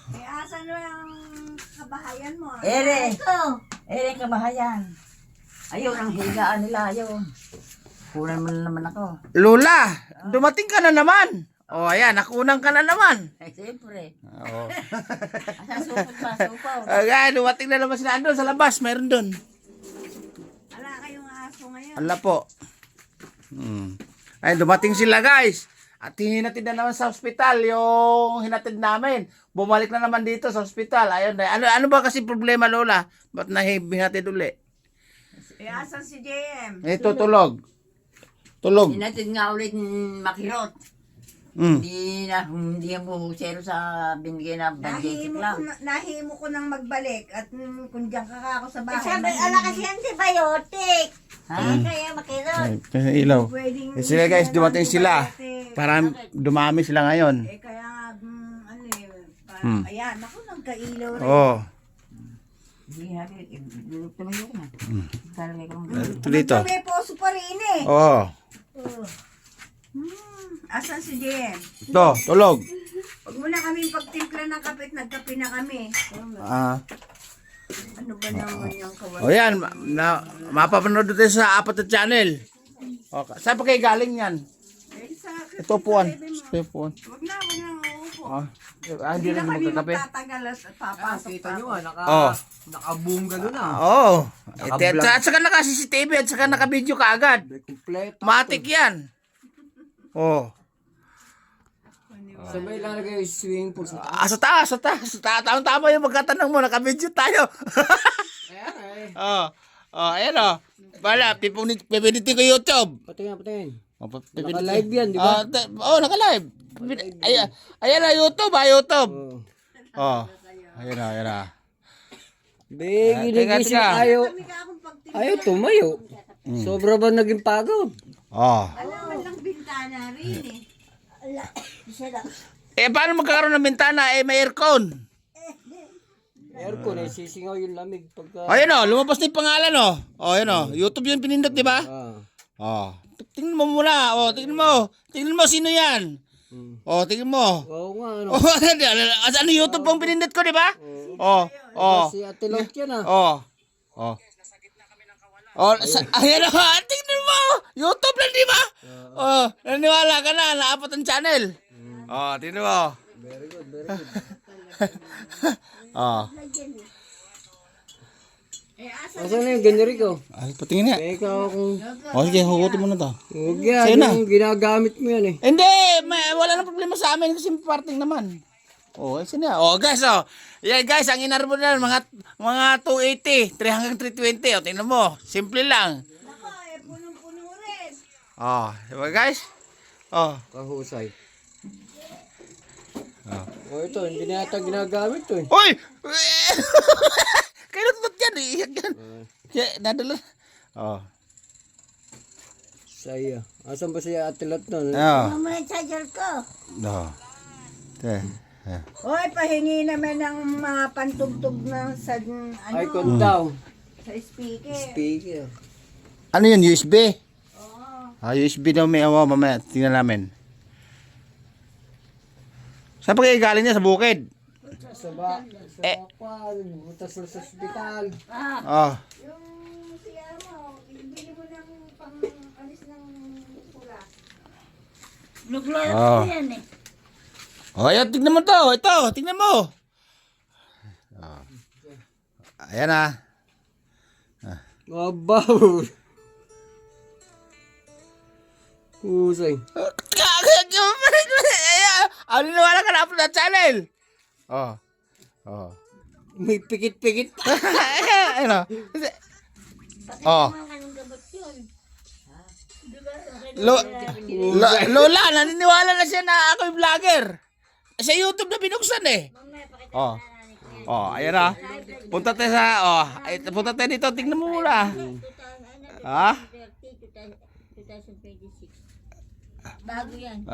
Eh, asan na ang kabahayan mo? Ere. Ere, kabahayan. Ayun, ang higaan nila, ayun. Kunan mo na naman ako. Lola, dumating ka na naman. O, ayan, nakunan ka na naman. Ay, siyempre. Oo. Asan supot pa, supaw. Ayan, dumating na naman sila doon sa labas. Mayroon doon. Wala kayong aso ngayon. Ala po. Ay, dumating sila guys. At hinatid na naman sa ospital yung hinatid namin. Bumalik na naman dito sa ospital. Ayun, ano ba kasi problema, Lola? Ba't hinatid uli? Eh, asan si JM? Ito, tulog. Tulog. Hinatid nga ulit makirot. Hindi yan buhusero sa binigay na budget lang. Nahimo ko nang magbalik at kung diyan ka ako sa bahay. Sabi, ala kasi antibiotic. Ha? Kaya makilot. Kasi ilaw. Pwedeng Sila guys, dumating sila. Para dumami sila ngayon. Eh, kaya, ano eh, parang, ayan, ako nagkailaw rin. Oh. Hindi habi, tumayo ko na. Talagay ko Ito dito. May poso pa rin eh. Oh. Asan si JM? Ito, tulog. Huwag mo na kami pagtimpla ng kape at nagkape na kami. Ano ba naman yung kawalan? O yan, mapapanood tayo sa apat na channel. Okay. Saan pa kayo galing yan? Eh, sa akin, Ito upuan. Ito upuan. Huwag na uupo. Hindi na kami magkakape. magtatagal at papasok Kita pa nyo ako. naka, Oh. naka-boom gano'n na. Oo. Naka-vlog. At saka naka CCTV at saka naka video ka agad. Kompleto. Matik yan. Oh. Sabay lalagay yung swimming pool sa taas. Sa taas, sa taas. Tama yung magkatanong mo. Naka-video tayo. Ayan eh. Ayan o. Bala, pipinitin ko YouTube. Patingin, patingin. Naka-live Naka-live yan, di ba? Naka-live. Ayan na YouTube, YouTube. Oh. Ayan na. Big, inigising teka. ayaw. Kami ka akong pagtimpla. Ayaw tumayo. Sobra ba naging pagod? Alam mo lang bintana rin eh. Paano magkakaroon ng bintana? May aircon. Aircon eh, sisingaw yung lamig pagka... Ayan o, lumabas na yung pangalan o. Ayan o, YouTube yung pinindot, di ba? Ah. Tingnan mo muna. Tingnan mo. Tingnan mo sino yan. Tingnan mo. Oo nga, ano. Ano YouTube pong pinindot ko, di ba? Si Ate Lot yan ah. Ayan o, tingnan mo. YouTube lang, di ba? Naniwala ka na, naapat ang channel. Tingnan mo. Very good, very good. Asan na yung Generico? Patingin nga. Teka kung... Sige, hukutin mo na to. Huwag yan, Sa'yo na. yung ginagamit mo yan eh. Hindi, wala na problema sa amin kasi parting naman. Saan na? Guys, yan guys, ang inarbon na mga 280, 3 hanggang 320. Tingnan mo, simple lang. Ako, punong-puno rin. Diba guys? Kahusay. Ito, hindi na yata ginagamit to eh. Uy! Kaya natutut yan eh. Yan. Kaya nadala. Saya. Asan ba si Ate Lot nun? Mama yung charger ko. Hoy, pahingi naman ng mga pantugtog ng sa Icon daw. sa speaker. Speaker. Ano yun? USB? USB daw may mamaya. Tingnan namin. Saan pa kayo galing niya? Sa bukid? Sa bakal, butas sa ospital. Yung siya mo, bili mo ng pang-alis ng pula. Nuklot ko yan eh. Ayan, tignan mo to. Ito, tignan mo. Ayan na. Mabaw. Husay. Niniwala ka na upload na channel. May pikit-pikit. Ayan o. Anong gamot yun? Lola, naniniwala na siya na ako yung vlogger. Sa YouTube na binuksan eh. Ayan na. Punta tayo punta tayo dito. Tingnan mo muna. 2026. Bago yan.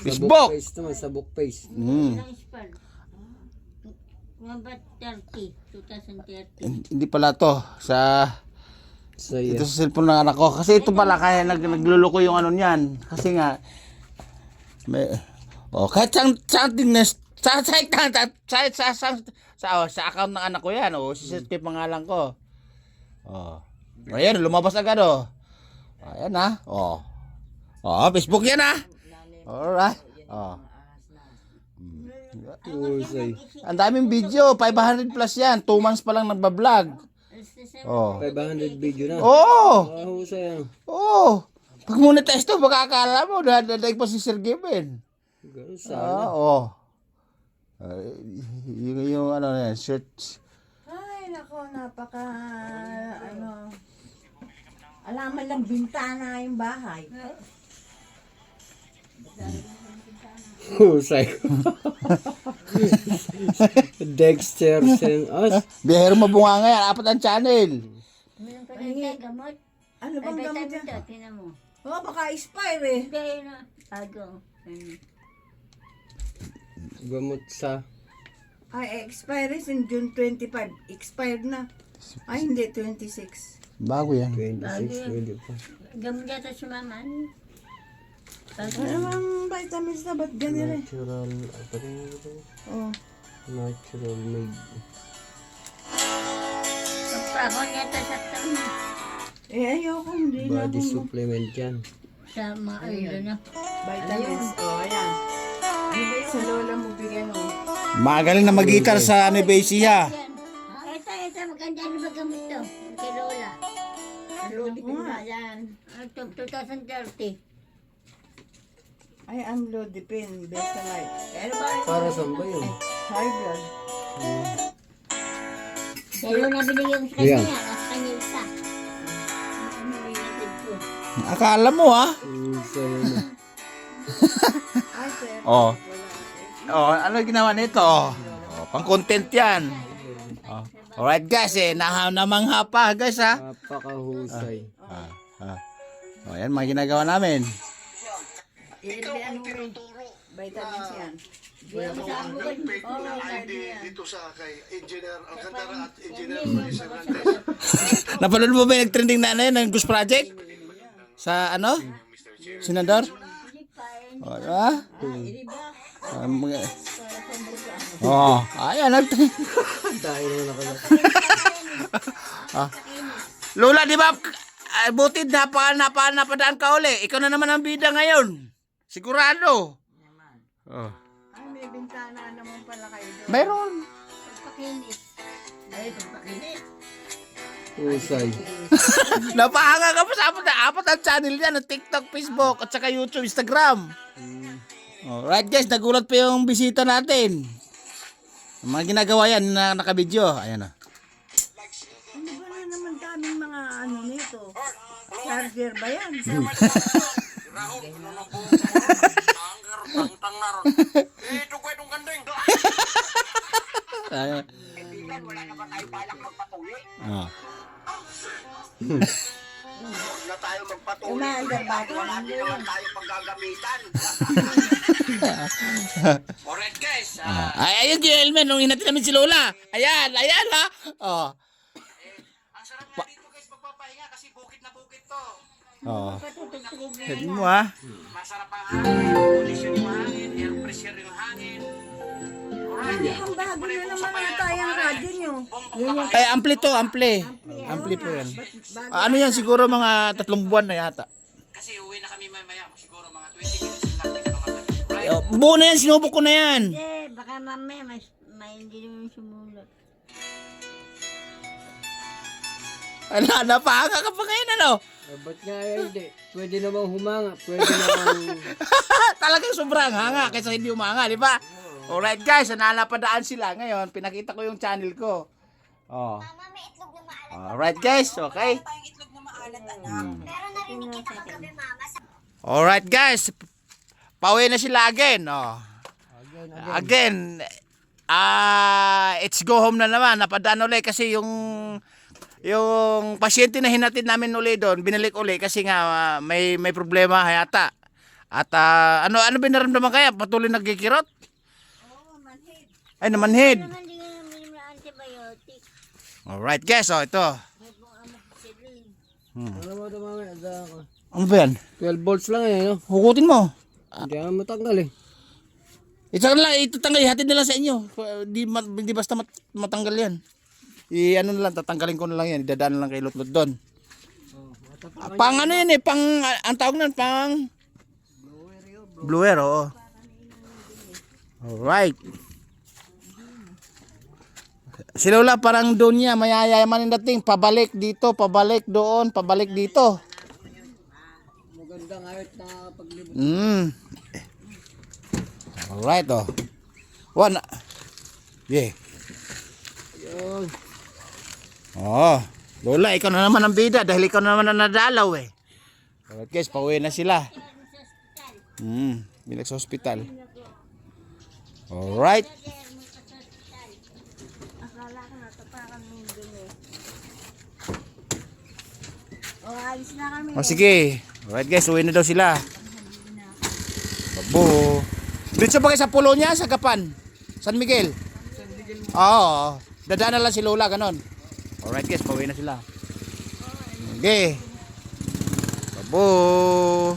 Facebook. Face naman, sa book face. Ilang spell? Number 30. 2030. Hindi pala to. Saya. Ito sa cellphone ng anak ko. Kasi ito pala kaya nagluluko yung ano niyan. Kasi nga, kahit saan tingnan, Sa account ng anak ko yan. Oh, si Sir pangalan ko. Oh. Ayan, lumabas agad oh. Ayan ha. Oh. Oh, Facebook yan ha. Alright. Oh. Husay. Ang daming video, 500 plus yan. 2 months pa lang nagbablog. Oh. 500 video na. Oh. Husay ah. Oh. Pag monetize to, baka akala mo dadaig pa si Sir Given. Ganun sana. Oh. Yung ano na yan, search. Ay, nako, napaka, alaman lang bintana yung bahay. Husay. Dexter send us. Biyahero mabunga nga yan, 4 ang channel. Meron ka na gamot. Ano bang Ay, gamot vitamin yan? to, tinan mo. Oh, baka expire eh. Hindi na. Bago. Gamot sa Ay, expire is in June 25. Expired na. Ay, hindi, 26. Bago yan. 26 video pa. Gamot yata si mama. Ano bang vitamins na? Ba't ganyan eh? Natural, apa rin ito? Oh. Natural made. Pagpahon yata sa taon. Ayoko, hindi na Body ako. supplement yan. Sa maayos na. Vitamins. Oh, ayan. Ano ba yun? Sa lola mo bigyan mo. Magaling na mag-guitar sa Nebesia. Ito, maganda na ba gamot to? Kay Lola. Lodi ko nga yan. Ito, 2030. Ay, amlodipine, Besalite. Ano ba? Para saan ba yun? High blood. Dalo na binigyan ko sa Ayan. kanya. Nasa kanya isa. Ano related ko? Akala mo ha? Husay ano. Ay, sir. Oh. Oh, ano ginawa nito? Oh, pang content yan. Oh. Alright guys, namangha pa guys ha. Napakahusay. Oh, yan mga ginagawa namin. Ilan vitamins yan. Dito sa kay Engineer Alcantara at Engineer Maris Hernandez. Napanood mo ba yung nag-trending na ano yun, ng Ghost Project? Sa ano? Senador? Oh, diba? Oh, ayan. Dahil na nakala. Lola, di ba? Buti napadaan ka uli. Ikaw na naman ang bida ngayon. Sigurado. Oh. Ay, may bintana naman pala kayo doon. Mayroon. Pakinis. Ay, pagpakinis. Husay. Napahanga ka pa sa apat ang channel yan. TikTok, Facebook, at saka YouTube, Instagram. Alright guys, nagulat pa yung bisita natin. Ang mga ginagawa yan na nakabidyo. Ayan o. Ano ba na naman daming mga ano nito? Charger ba yan? Ayan. Wala naman tayo balak magpatuloy. Oh. Huwag na tayo magpatuloy. Umaandar ba? Wala din naman tayo paggagamitan. Alright guys, Ay, ayun yung helmet nung hinati namin si Lola. Ayan ha. Oh. ang sarap nga dito guys magpapahinga kasi bukit na bukit to. Oh. Head mo ha. Masarap ang hangin, kondisyon yung hangin, air pressure yung hangin. Alright, Ang bago na naman ata yung radyo nyo. Ay, ampli to, ampli. Ampli po yan. Ano yan, siguro mga 3 buwan na yata. kasi uwi na kami mamaya, siguro mga 20 minutes lang pinakamatay. Oh, buo na yan, sinubok ko na yan. Eh, baka mamaya may hindi naman sumulat. Napaka ka pa ngayon, ano? Ba't nga hindi? Pwede namang humanga. Pwede namang... Talagang sobrang hanga kaysa hindi umanga, di ba? Alright guys, nanapadaan sila ngayon. Pinakita ko yung channel ko. Oh. Alright guys, okay? Alright guys, pauwi na sila again. Oh. Again, it's go home na naman. Napadaan ulit kasi yung pasyente na hinatid namin uli doon, binalik uli kasi nga may problema yata. At ano binaramdaman kaya? Patuloy nagkikirot? Ay, namanhid. Naman hindi nga namin yung antibiotic. Alright guys, oh ito. May pong amoxicillin. Alam mo ito mamaya. Ano ba yan? 12 volts lang eh. No? Hukutin mo. Hindi naman matanggal eh. Ito lang, ito tanggal, ihatid na lang sa inyo. Di basta matanggal yan. Ano na lang, tatanggalin ko na lang yan. Idadaan na lang kay Lutlot doon. Pang ano yan pang, ang tawag nun, pang... Blower, oo. Alright. Si Lola parang doon niya, mayayaman yung dating. Pabalik dito, pabalik doon, pabalik dito. Magandang ayot na paglibot. Alright, oh. One. Yeah. Yun. Oh, Lola, ikaw na naman ang bida dahil ikaw na naman ang nadalaw eh. Alright guys, pauwi na sila. Bilag sa hospital. Alright. Akala ko natapakan mo yung dumi. O, alis na kami. O sige. Alright guys, uwi na daw sila. Babo. Dito ba kayo sa pulo niya, sa Gapan? San Miguel? Oo. Dadaan na lang si Lola, ganon. Alright guys, pauwi na sila. Okay. Babo.